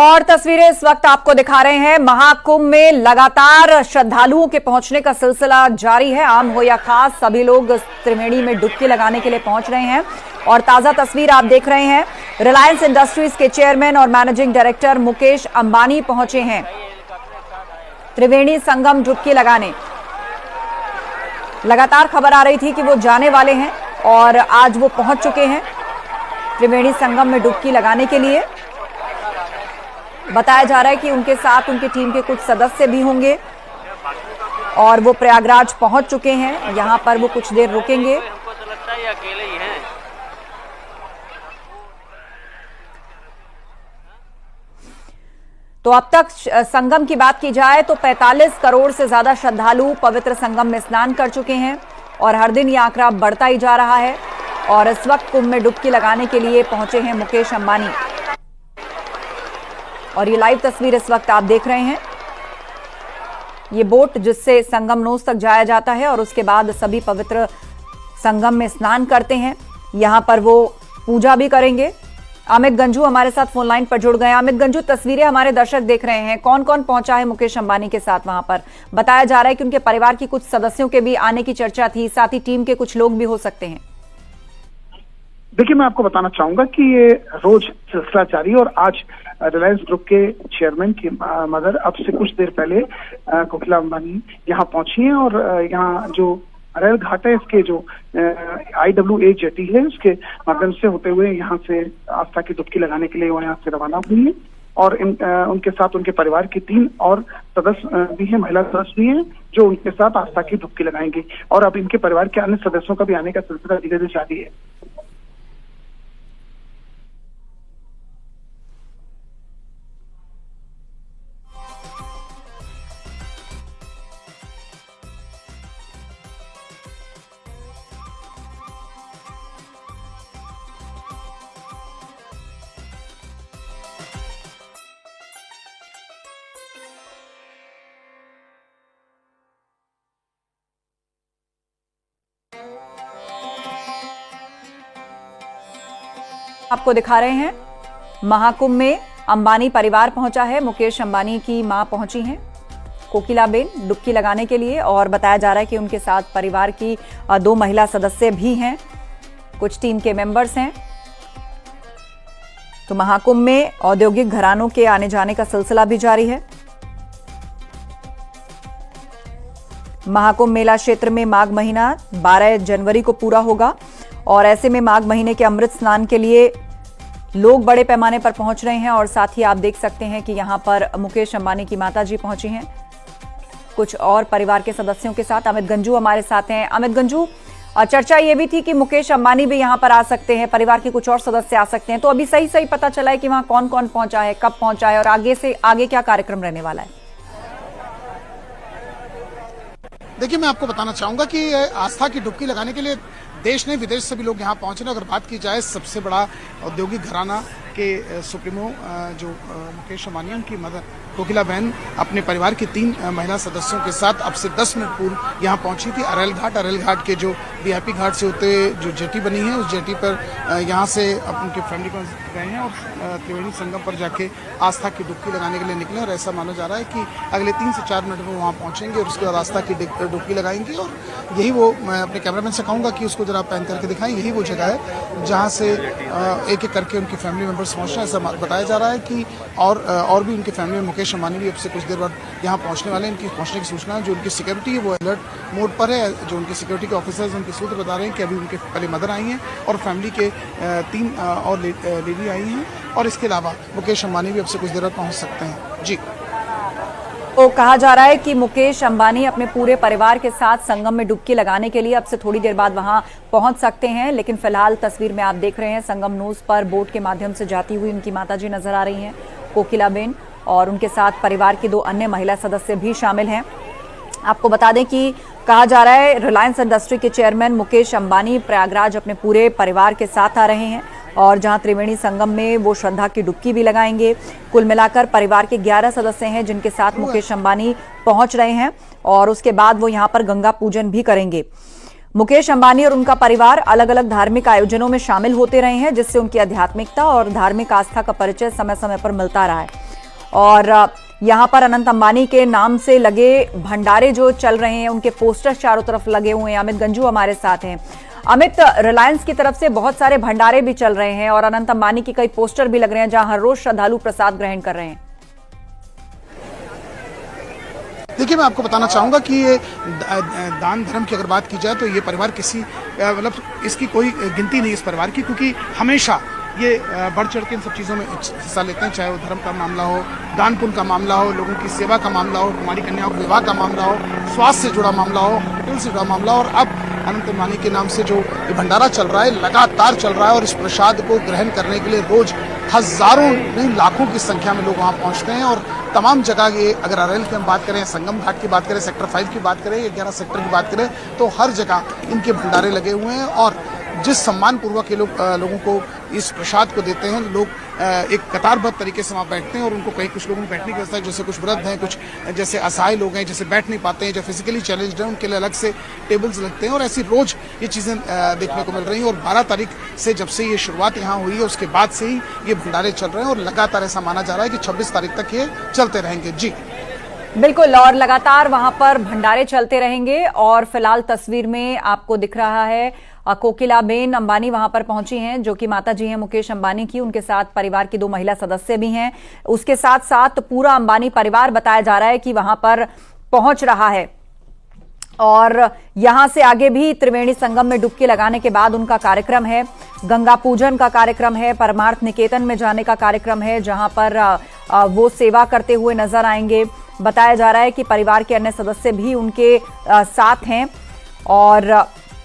और तस्वीरें इस वक्त आपको दिखा रहे हैं। महाकुंभ में लगातार श्रद्धालुओं के पहुंचने का सिलसिला जारी है। आम हो या खास, सभी लोग त्रिवेणी में डुबकी लगाने के लिए पहुंच रहे हैं। और ताजा तस्वीर आप देख रहे हैं, रिलायंस इंडस्ट्रीज के चेयरमैन और मैनेजिंग डायरेक्टर मुकेश अंबानी पहुंचे हैं त्रिवेणी संगम डुबकी लगाने। लगातार खबर आ रही थी कि वो जाने वाले हैं और आज वो पहुंच चुके हैं त्रिवेणी संगम में डुबकी लगाने के लिए। बताया जा रहा है कि उनके साथ उनकी टीम के कुछ सदस्य भी होंगे और वो प्रयागराज पहुंच चुके हैं। यहां पर वो कुछ देर रुकेंगे। तो अब तक संगम की बात की जाए तो 45 करोड़ से ज्यादा श्रद्धालु पवित्र संगम में स्नान कर चुके हैं और हर दिन यह आंकड़ा बढ़ता ही जा रहा है। और इस वक्त कुंभ में डुबकी लगाने के लिए पहुंचे हैं मुकेश अंबानी। और ये लाइव तस्वीर इस वक्त आप देख रहे हैं। ये बोट जिससे संगम नोस तक जाया जाता है और उसके बाद सभी पवित्र संगम में स्नान करते हैं। यहां पर वो पूजा भी करेंगे। अमित गंजू हमारे साथ फोन लाइन पर जुड़ गए। अमित गंजू, तस्वीरें हमारे दर्शक देख रहे हैं, कौन कौन पहुंचा है मुकेश अंबानी के साथ वहां पर? बताया जा रहा है कि उनके परिवार की कुछ सदस्यों के भी आने की चर्चा थी, साथ ही टीम के कुछ लोग भी हो सकते हैं। देखिए, मैं आपको बताना चाहूंगा कि ये रोज सिलसिला जारी है और आज रिलायंस ग्रुप के चेयरमैन की मदर अब से कुछ देर पहले कोकिला अंबानी यहाँ पहुंची हैं और यहाँ जो अरेल घाट है, इसके जो IWA जेटी है, उसके माध्यम से होते हुए यहाँ से आस्था की डुबकी लगाने के लिए वो यहाँ से रवाना हुई है। और उनके साथ उनके परिवार की 3 और सदस्य भी हैं, महिला सदस्य भी हैं, जो उनके साथ आस्था की डुबकी लगाएंगे। और अब इनके परिवार के अन्य सदस्यों का भी आने का सिलसिला धीरे धीरे जारी है। आपको दिखा रहे हैं महाकुंभ में अंबानी परिवार पहुंचा है। मुकेश अंबानी की मां पहुंची हैं कोकिलाबेन डुबकी लगाने के लिए और बताया जा रहा है कि उनके साथ परिवार की 2 महिला सदस्य भी हैं, कुछ टीम के मेंबर्स हैं। तो महाकुंभ में औद्योगिक घरानों के आने जाने का सिलसिला भी जारी है। महाकुंभ मेला क्षेत्र में माघ महीना 12 जनवरी को पूरा होगा और ऐसे में माघ महीने के अमृत स्नान के लिए लोग बड़े पैमाने पर पहुंच रहे हैं। और साथ ही आप देख सकते हैं कि यहां पर मुकेश अंबानी की माताजी पहुंची हैं कुछ और परिवार के सदस्यों के साथ। अमित गंजू हमारे साथ हैं। अमित गंजू, चर्चा ये भी थी कि मुकेश अंबानी भी यहां पर आ सकते हैं, परिवार के कुछ और सदस्य आ सकते हैं, तो अभी सही पता चला है कि वहां कौन कौन पहुंचा है, कब पहुंचा है और आगे क्या कार्यक्रम रहने वाला है? देखिए, मैं आपको बताना चाहूंगा कि आस्था की डुबकी लगाने के लिए देश ने विदेश से भी लोग यहाँ पहुंचे। अगर बात की जाए सबसे बड़ा औद्योगिक घराना के सुप्रीमो जो मुकेश अंबानी, उनकी मदर कोकिला बहन अपने परिवार की 3 महिला सदस्यों के साथ अब से 10 मिनट पूर्व यहाँ पहुंची थी। अरेल घाट के जो VIP घाट से होते जो जेटी बनी है, उस जेटी पर यहाँ से उनकी फैमिली को गए हैं और त्रिवेणी संगम पर जाके आस्था की डुबकी लगाने के लिए निकले। और ऐसा माना जा रहा है कि अगले 3 से 4 मिनट में वहाँ पहुंचेंगे और उसके बाद आस्था की डुबकी लगाएंगे। और यही वो, मैं अपने कैमरामैन से कहूँगा कि उसको जरा पैन करके दिखाएं, यही वो जगह है जहाँ से एक एक करके उनकी फैमिली मेंबर्स पहुंचना। ऐसा बताया जा रहा है कि और भी उनकी फैमिली में मुकेश अंबानी भी अब से कुछ देर बाद यहाँ पहुंचने वाले हैं। इनकी पहुंचने की सूचना, जो उनकी सिक्योरिटी है वो अलर्ट मोड पर है। जो उनकी सिक्योरिटी के ऑफिसर्स, उनके सूत्र बता रहे हैं कि अभी उनके पहले मदर आई हैं और फैमिली के 3 और लेडी आई हैं और इसके अलावा मुकेश अंबानी भी अब से कुछ देर बाद पहुंच सकते हैं। जी, तो कहा जा रहा है कि मुकेश अंबानी अपने पूरे परिवार के साथ संगम में डुबकी लगाने के लिए अब से थोड़ी देर बाद वहां पहुंच सकते हैं। लेकिन फिलहाल तस्वीर में आप देख रहे हैं संगम नोस पर बोट के माध्यम से जाती हुई उनकी माताजी नजर आ रही हैं कोकिलाबेन, और उनके साथ परिवार की 2 अन्य महिला सदस्य भी शामिल हैं। आपको बता दें कि कहा जा रहा है रिलायंस इंडस्ट्री के चेयरमैन मुकेश अंबानी प्रयागराज अपने पूरे परिवार के साथ आ रहे हैं और जहां त्रिवेणी संगम में वो श्रद्धा की डुबकी भी लगाएंगे। कुल मिलाकर परिवार के 11 सदस्य हैं जिनके साथ मुकेश अंबानी पहुंच रहे हैं और उसके बाद वो यहां पर गंगा पूजन भी करेंगे। मुकेश अंबानी और उनका परिवार अलग अलग धार्मिक आयोजनों में शामिल होते रहे हैं, जिससे उनकी आध्यात्मिकता और धार्मिक आस्था का परिचय समय समय पर मिलता रहा है। और यहाँ पर अनंत अंबानी के नाम से लगे भंडारे जो चल रहे हैं, उनके पोस्टर्स चारों तरफ लगे हुए हैं। अमित गंजू हमारे साथ हैं। अमित, रिलायंस की तरफ से बहुत सारे भंडारे भी चल रहे हैं और अनंत अंबानी की कई पोस्टर भी लग रहे हैं जहां हर रोज श्रद्धालु प्रसाद ग्रहण कर रहे हैं। देखिए, मैं आपको बताना चाहूंगा कि ये दान धर्म की अगर बात की जाए तो ये परिवार किसी मतलब इसकी कोई गिनती नहीं इस परिवार की, क्योंकि हमेशा ये बढ़ चढ़ के इन सब चीज़ों में हिस्सा लेते हैं, चाहे वो धर्म का मामला हो, दान पुण्य का मामला हो, लोगों की सेवा का मामला हो, कुमारी कन्याओं के विवाह का मामला हो, स्वास्थ्य से जुड़ा मामला हो, होटल से जुड़ा मामला। और अब अनंत अंबानी के नाम से जो ये भंडारा चल रहा है, लगातार चल रहा है और इस प्रसाद को ग्रहण करने के लिए रोज हजारों नहीं लाखों की संख्या में लोग वहाँ पहुँचते हैं। और तमाम जगह ये, अगर अरेल की हम बात करें, संगम घाट की बात करें, सेक्टर 5 की बात करें, 11 सेक्टर की बात करें, तो हर जगह इनके भंडारे लगे हुए हैं। और जिस सम्मान पूर्वक ये लोगों को इस प्रसाद को देते हैं, लोग एक कतारबद्ध तरीके से वहाँ बैठते हैं और उनको कुछ लोगों को बैठने की व्यवस्था है, जैसे कुछ वृद्ध हैं, कुछ जैसे असहाय लोग हैं, जैसे बैठ नहीं पाते हैं, जो फिजिकली चैलेंज्ड हैं, उनके लिए अलग से टेबल्स लगते हैं। और ऐसी रोज ये चीज़ें देखने को मिल रही हैं। और 12 तारीख से जब से ये शुरुआत यहाँ हुई है, उसके बाद से ही ये भंडारे चल रहे हैं और लगातार ऐसा माना जा रहा है कि 26 तारीख तक ये चलते रहेंगे। जी बिल्कुल, और लगातार वहां पर भंडारे चलते रहेंगे। और फिलहाल तस्वीर में आपको दिख रहा है कोकिलाबेन अंबानी वहां पर पहुंची हैं, जो कि माता जी हैं मुकेश अंबानी की। उनके साथ परिवार की 2 महिला सदस्य भी हैं। उसके साथ साथ पूरा अंबानी परिवार बताया जा रहा है कि वहां पर पहुंच रहा है। और यहां से आगे भी त्रिवेणी संगम में डुबकी लगाने के बाद उनका कार्यक्रम है, गंगा पूजन का कार्यक्रम है, परमार्थ निकेतन में जाने का कार्यक्रम है, जहां पर वो सेवा करते हुए नजर आएंगे। बताया जा रहा है कि परिवार के अन्य सदस्य भी उनके साथ हैं। और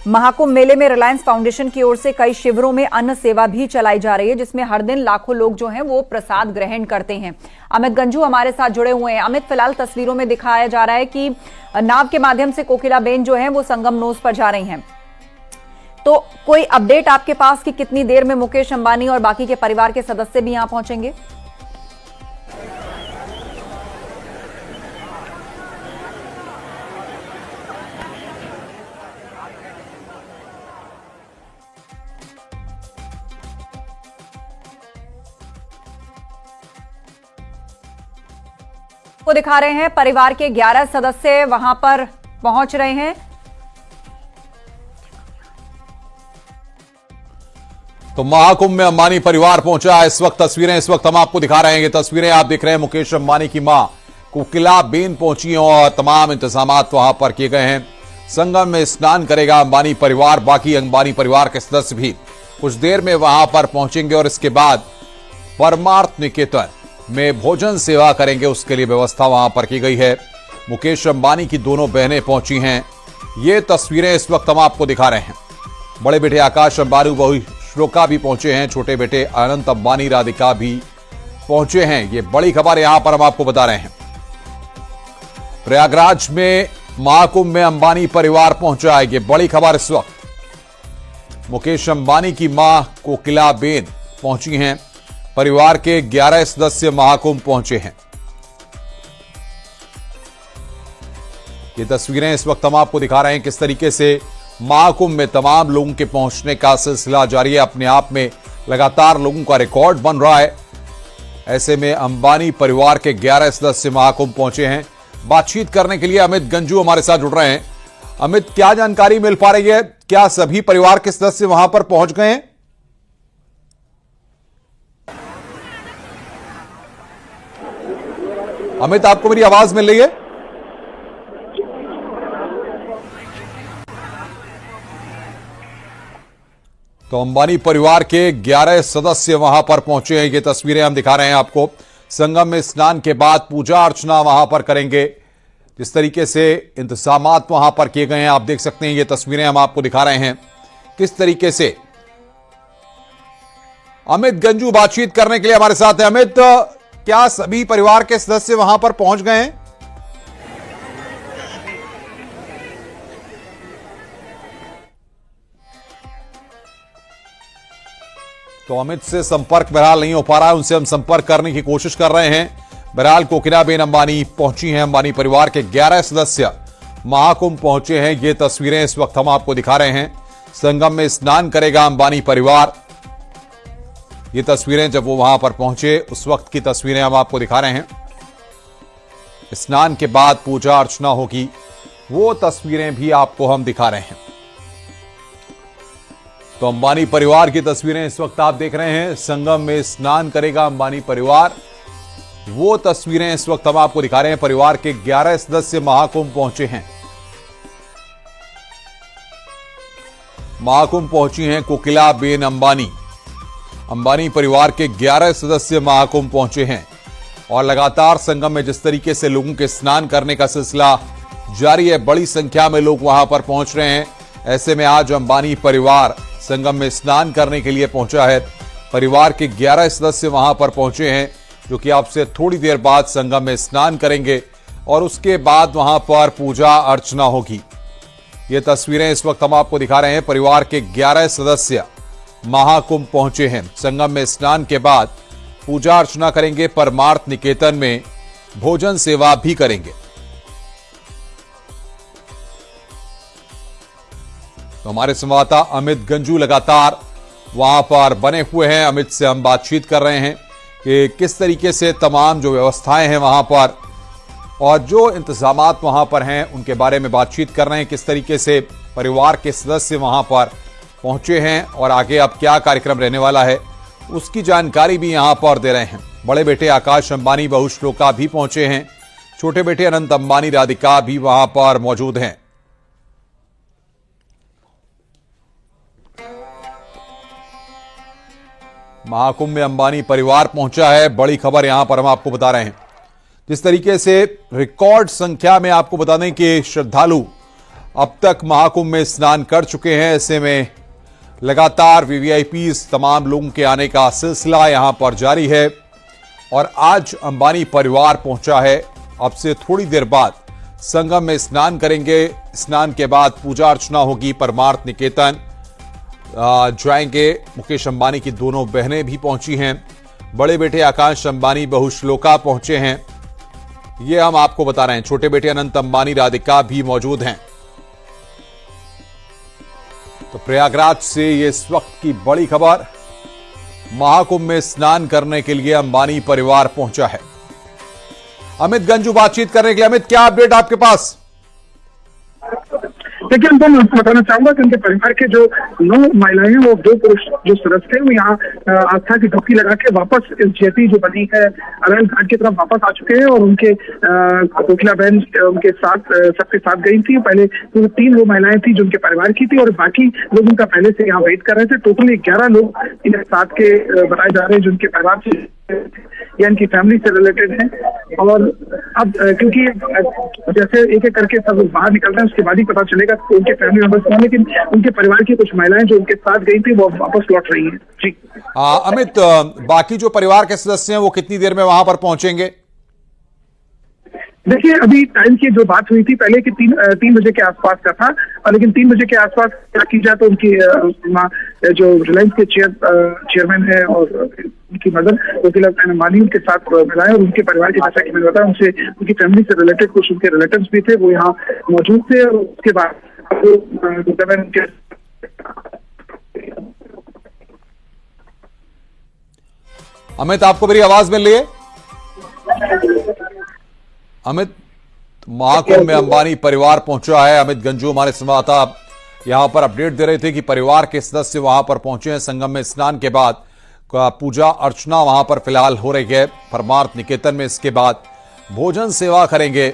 महाकुंभ मेले में रिलायंस फाउंडेशन की ओर से कई शिविरों में अन्न सेवा भी चलाई जा रही है, जिसमें हर दिन लाखों लोग जो हैं वो प्रसाद ग्रहण करते हैं। अमित गंजू हमारे साथ जुड़े हुए हैं। अमित, फिलहाल तस्वीरों में दिखाया जा रहा है कि नाव के माध्यम से कोकिलाबेन जो है वो संगम नोज पर जा रही हैं। तो कोई अपडेट आपके पास कि कितनी देर में मुकेश अंबानी और बाकी के परिवार के सदस्य भी यहां पहुंचेंगे? को दिखा रहे हैं, परिवार के 11 सदस्य वहां पर पहुंच रहे हैं। तो महाकुंभ में अंबानी परिवार पहुंचा है। इस वक्त तस्वीरें हम आपको दिखा रहे हैं। ये तस्वीरें आप देख रहे हैं, मुकेश अंबानी की मां कोकिलाबेन पहुंची हैं और तमाम इंतजाम वहां पर किए गए हैं। संगम में स्नान करेगा अंबानी परिवार, बाकी अंबानी परिवार के सदस्य भी कुछ देर में वहां पर पहुंचेंगे और इसके बाद परमार्थ निकेतन में भोजन सेवा करेंगे। उसके लिए व्यवस्था वहां पर की गई है। मुकेश अंबानी की दोनों बहनें पहुंची हैं। ये तस्वीरें इस वक्त हम आपको दिखा रहे हैं। बड़े बेटे आकाश अंबानी, बहू श्लोका भी पहुंचे हैं, छोटे बेटे अनंत अंबानी राधिका भी पहुंचे हैं। ये बड़ी खबर यहां पर हम आपको बता रहे हैं। प्रयागराज में महाकुंभ में अंबानी परिवार पहुंचा है। ये बड़ी खबर इस वक्त। मुकेश अंबानी की मां कोकिलाबेन पहुंची हैं। परिवार के 11 सदस्य महाकुंभ पहुंचे हैं। ये तस्वीरें इस वक्त हम आपको दिखा रहे हैं किस तरीके से महाकुंभ में तमाम लोगों के पहुंचने का सिलसिला जारी है। अपने आप में लगातार लोगों का रिकॉर्ड बन रहा है। ऐसे में अंबानी परिवार के 11 सदस्य महाकुंभ पहुंचे हैं। बातचीत करने के लिए अमित गंजू हमारे साथ जुड़ रहे हैं। अमित, क्या जानकारी मिल पा रही है? क्या सभी परिवार के सदस्य वहां पर पहुंच गए हैं? अमित, आपको मेरी आवाज मिल रही है? तो अंबानी परिवार के 11 सदस्य वहां पर पहुंचे हैं। ये तस्वीरें हम दिखा रहे हैं आपको। संगम में स्नान के बाद पूजा अर्चना वहां पर करेंगे। जिस तरीके से इंतजामात वहां पर किए गए हैं आप देख सकते हैं। ये तस्वीरें हम आपको दिखा रहे हैं किस तरीके से। अमित गंजू बातचीत करने के लिए हमारे साथ हैं। अमित, क्या सभी परिवार के सदस्य वहां पर पहुंच गए हैं? तो अमित से संपर्क बहरहाल नहीं हो पा रहा है। उनसे हम संपर्क करने की कोशिश कर रहे हैं। बहरहाल कोकिलाबेन अंबानी पहुंची हैं। अंबानी परिवार के 11 सदस्य महाकुंभ पहुंचे हैं। ये तस्वीरें इस वक्त हम आपको दिखा रहे हैं। संगम में स्नान करेगा अंबानी परिवार। ये तस्वीरें जब वो वहां पर पहुंचे उस वक्त की तस्वीरें हम आपको दिखा रहे हैं। स्नान के बाद पूजा अर्चना होगी, वो तस्वीरें भी आपको हम दिखा रहे हैं। तो अंबानी परिवार की तस्वीरें इस वक्त आप देख रहे हैं। संगम में स्नान करेगा अंबानी परिवार, वो तस्वीरें इस वक्त हम आपको दिखा रहे हैं। परिवार के 11 सदस्य महाकुंभ पहुंचे हैं। महाकुंभ पहुंची हैं कोकिला बेन अंबानी। अंबानी परिवार के 11 सदस्य महाकुंभ पहुंचे हैं और लगातार संगम में जिस तरीके से लोगों के स्नान करने का सिलसिला जारी है, बड़ी संख्या में लोग वहां पर पहुंच रहे हैं। ऐसे में आज अंबानी परिवार संगम में स्नान करने के लिए पहुंचा है। परिवार के 11 सदस्य वहां पर पहुंचे हैं, जो कि आपसे थोड़ी देर बाद संगम में स्नान करेंगे और उसके बाद वहां पर पूजा अर्चना होगी। ये तस्वीरें इस वक्त हम आपको दिखा रहे हैं। परिवार के 11 सदस्य महाकुंभ पहुंचे हैं। संगम में स्नान के बाद पूजा अर्चना करेंगे, परमार्थ निकेतन में भोजन सेवा भी करेंगे। तो हमारे संवाददाता अमित गंजू लगातार वहां पर बने हुए हैं। अमित से हम बातचीत कर रहे हैं कि किस तरीके से तमाम जो व्यवस्थाएं हैं वहां पर और जो इंतजामात वहां पर हैं उनके बारे में बातचीत कर रहे हैं। किस तरीके से परिवार के सदस्य वहां पर पहुंचे हैं और आगे अब क्या कार्यक्रम रहने वाला है उसकी जानकारी भी यहां पर दे रहे हैं। बड़े बेटे आकाश अंबानी बहू श्लोका भी पहुंचे हैं। छोटे बेटे अनंत अंबानी राधिका भी वहां पर मौजूद हैं। महाकुंभ में अंबानी परिवार पहुंचा है, बड़ी खबर यहां पर हम आपको बता रहे हैं। जिस तरीके से रिकॉर्ड संख्या में आपको बता दें कि श्रद्धालु अब तक महाकुंभ में स्नान कर चुके हैं। ऐसे में लगातार वीवीआईपीज तमाम लोगों के आने का सिलसिला यहां पर जारी है और आज अंबानी परिवार पहुंचा है। अब से थोड़ी देर बाद संगम में स्नान करेंगे। स्नान के बाद पूजा अर्चना होगी, परमार्थ निकेतन जाएंगे। मुकेश अंबानी की दोनों बहनें भी पहुंची हैं। बड़े बेटे आकाश अंबानी बहू श्लोका पहुंचे हैं, ये हम आपको बता रहे हैं। छोटे बेटे अनंत अंबानी राधिका भी मौजूद हैं। तो प्रयागराज से ये इस वक्त की बड़ी खबर, महाकुंभ में स्नान करने के लिए अंबानी परिवार पहुंचा है। अमित गंजू बातचीत करने के लिए। अमित, क्या अपडेट आपके पास? देखिए, मैं आपको बताना चाहूंगा कि उनके परिवार के जो 9 महिलाएं हैं, वो 2 पुरुष जो सदस्य थे, वो यहाँ आस्था की डुबकी लगा के वापस इस जेटी जो बनी है अरैल घाट की तरफ वापस आ चुके हैं। और उनके कोकिला बहन उनके साथ सबके साथ गई थी। पहले 3 वो महिलाएं थी जो उनके परिवार की थी और बाकी लोग उनका पहले से यहाँ वेट कर रहे थे। टोटली 11 लोग इनके साथ के बताए जा रहे हैं जो उनके परिवार से या इनकी फैमिली से रिलेटेड हैं। और अब क्योंकि जैसे एक एक करके सब बाहर निकल रहे हैं, उसके बाद ही पता चलेगा उनके फैमिली मेंबर्स कौन, लेकिन उनके परिवार की कुछ महिलाएं जो उनके साथ गई थी वो वापस लौट रही हैं। जी अमित, बाकी जो परिवार के सदस्य हैं वो कितनी देर में वहां पर पहुंचेंगे? देखिए, अभी टाइम की जो बात हुई थी पहले कि 3 बजे के आसपास का था, और लेकिन 3 बजे के आसपास क्या की जाए तो उनकी जो रिलायंस के चेयरमैन है और उनकी मदर कोकिला अंबानी उनके साथ मिलाए और उनके परिवार के, जैसा कि मैंने बताया, उनसे उनकी फैमिली से रिलेटेड कुछ उनके रिलेटिव्स भी थे, वो यहाँ मौजूद थे। और उसके बाद अमित, आपको मेरी आवाज मिल रही है? अमित, महाकुंभ में अंबानी परिवार पहुंचा है। अमित गंजू हमारे संवाददाता यहां पर अपडेट दे रहे थे कि परिवार के सदस्य वहां पर पहुंचे हैं। संगम में स्नान के बाद पूजा अर्चना वहां पर फिलहाल हो रही है परमार्थ निकेतन में। इसके बाद भोजन सेवा करेंगे।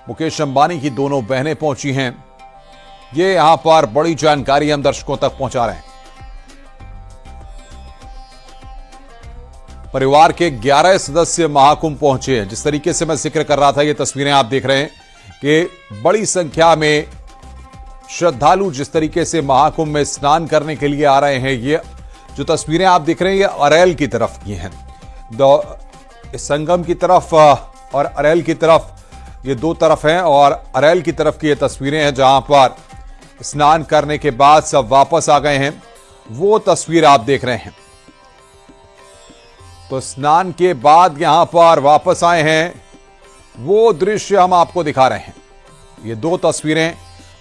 मुकेश अंबानी की दोनों बहनें पहुंची हैं। ये यहां पर बड़ी जानकारी हम दर्शकों तक पहुंचा रहे हैं। परिवार के 11 सदस्य महाकुंभ पहुंचे हैं। जिस तरीके से मैं जिक्र कर रहा था, ये तस्वीरें आप देख रहे हैं कि बड़ी संख्या में श्रद्धालु जिस तरीके से महाकुंभ में स्नान करने के लिए आ रहे हैं। ये जो तस्वीरें आप देख रहे हैं, ये अरैल की तरफ की हैं। संगम की तरफ और अरैल की तरफ, ये 2 तरफ हैं। और अरैल की तरफ की ये तस्वीरें हैं जहां पर स्नान करने के बाद सब वापस आ गए हैं। वो तस्वीर आप देख रहे हैं। तो स्नान के बाद यहां पर वापस आए हैं, वो दृश्य हम आपको दिखा रहे हैं। ये 2 तस्वीरें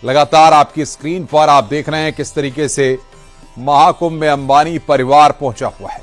लगातार आपकी स्क्रीन पर आप देख रहे हैं किस तरीके से महाकुंभ में अंबानी परिवार पहुंचा हुआ है।